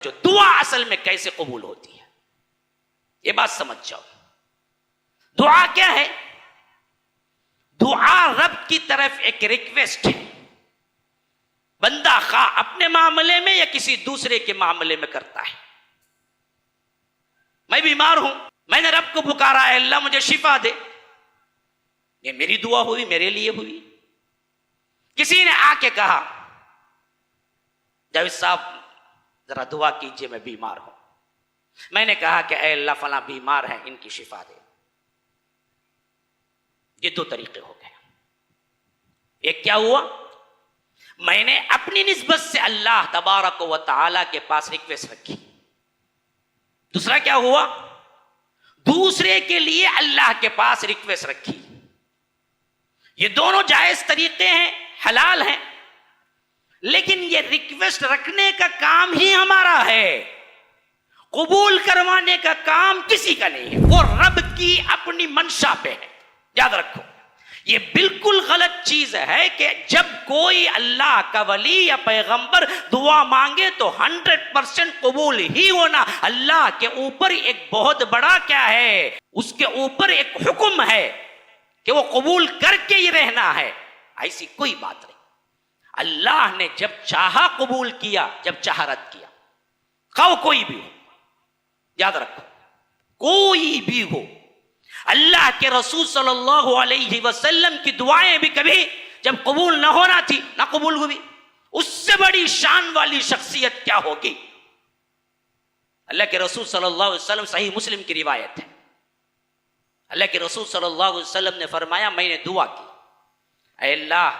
جو دعا اصل میں کیسے قبول ہوتی ہے یہ بات سمجھ جاؤ. دعا کیا ہے؟ دعا رب کی طرف ایک ریکویسٹ ہے. بندہ خواہ اپنے معاملے میں یا کسی دوسرے کے معاملے میں کرتا ہے. میں بیمار ہوں، میں نے رب کو پکارا ہے اللہ مجھے شفا دے، یہ میری دعا ہوئی، میرے لیے ہوئی. کسی نے آ کے کہا جاوید صاحب ذرا دعا کیجئے میں بیمار ہوں. میں نے کہا کہ اے اللہ فلاں بیمار ہیں ان کی شفا دے. یہ دو طریقے ہو گئے. ایک کیا ہوا؟ میں نے اپنی نسبت سے اللہ تبارک و تعالی کے پاس ریکویسٹ رکھی. دوسرا کیا ہوا؟ دوسرے کے لیے اللہ کے پاس ریکویسٹ رکھی. یہ دونوں جائز طریقے ہیں، حلال ہیں، لیکن یہ ریکویسٹ رکھنے کا کام ہی ہمارا ہے، قبول کروانے کا کام کسی کا نہیں ہے. وہ رب کی اپنی منشا پہ ہے. یاد رکھو یہ بالکل غلط چیز ہے کہ جب کوئی اللہ کا ولی یا پیغمبر دعا مانگے تو 100% قبول ہی ہونا. اللہ کے اوپر ایک بہت بڑا کیا ہے، اس کے اوپر ایک حکم ہے کہ وہ قبول کر کے ہی رہنا ہے. ایسی کوئی بات نہیں. اللہ نے جب چاہا قبول کیا، جب چاہا رد کیا. خواہ کوئی بھی ہو، یاد رکھو کوئی بھی ہو. اللہ کے رسول صلی اللہ علیہ وسلم کی دعائیں بھی کبھی جب قبول نہ ہونا تھی نہ قبول ہوئی. اس سے بڑی شان والی شخصیت کیا ہوگی؟ اللہ کے رسول صلی اللہ علیہ وسلم، صحیح مسلم کی روایت ہے، اللہ کے رسول صلی اللہ علیہ وسلم نے فرمایا میں نے دعا کی اے اللہ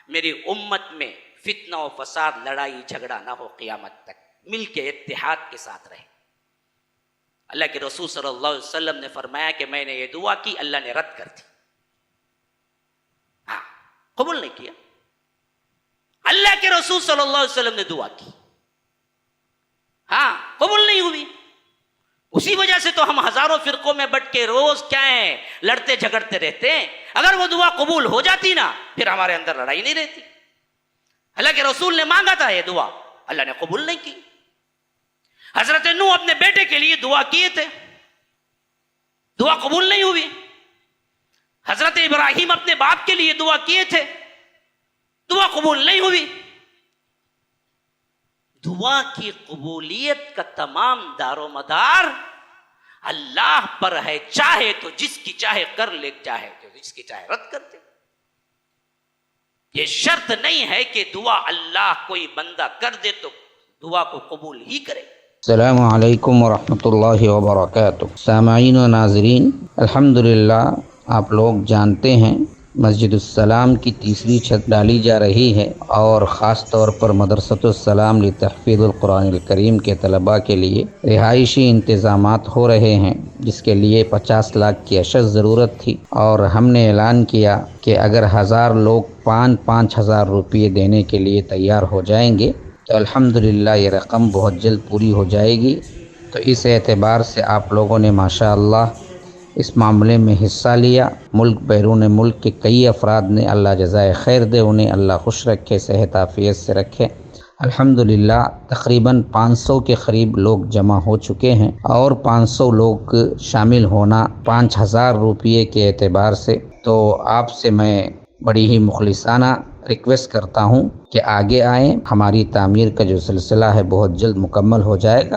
میری امت میں فتنہ و فساد، لڑائی جھگڑا نہ ہو، قیامت تک مل کے اتحاد کے ساتھ رہے. اللہ کے رسول صلی اللہ علیہ وسلم نے فرمایا کہ میں نے یہ دعا کی، اللہ نے رد کر دی. ہاں قبول نہیں کیا. اللہ کے رسول صلی اللہ علیہ وسلم نے دعا کی، ہاں قبول نہیں ہوئی. اسی وجہ سے تو ہم ہزاروں فرقوں میں بٹ کے روز کیا ہیں لڑتے جھگڑتے رہتے ہیں. اگر وہ دعا قبول ہو جاتی نا پھر ہمارے اندر لڑائی نہیں رہتی. اللہ کے رسول نے مانگا تھا یہ دعا، اللہ نے قبول نہیں کی. حضرت نوح اپنے بیٹے کے لیے دعا کیے تھے، دعا قبول نہیں ہوئی. حضرت ابراہیم اپنے باپ کے لیے دعا کیے تھے، دعا قبول نہیں ہوئی. دعا کی قبولیت کا تمام دار و مدار اللہ پر ہے. چاہے تو جس کی چاہے کر لے، چاہے تو جس کی چاہے رد کر دے. یہ شرط نہیں ہے کہ دعا اللہ کوئی بندہ کر دے تو دعا کو قبول ہی کرے. السلام علیکم ورحمۃ اللہ وبرکاتہ. سامعین و ناظرین، الحمدللہ آپ لوگ جانتے ہیں مسجد السلام کی تیسری چھت ڈالی جا رہی ہے اور خاص طور پر مدرسۃ السلام لتحفیظ القرآن الکریم کے طلباء کے لیے رہائشی انتظامات ہو رہے ہیں، جس کے لیے 50 لاکھ کی اشد ضرورت تھی. اور ہم نے اعلان کیا کہ اگر 1000 لوگ 5,000 روپے دینے کے لیے تیار ہو جائیں گے تو الحمدللہ یہ رقم بہت جلد پوری ہو جائے گی. تو اس اعتبار سے آپ لوگوں نے ماشاءاللہ اس معاملے میں حصہ لیا. ملک بیرون ملک کے کئی افراد نے، اللہ جزائے خیر دے انہیں، اللہ خوش رکھے، صحت عافیت سے رکھے. الحمدللہ تقریباً 500 کے قریب لوگ جمع ہو چکے ہیں اور 500 لوگ شامل ہونا 5,000 روپے کے اعتبار سے. تو آپ سے میں بڑی ہی مخلصانہ ریکویسٹ کرتا ہوں کہ آگے آئیں. ہماری تعمیر کا جو سلسلہ ہے بہت جلد مکمل ہو جائے گا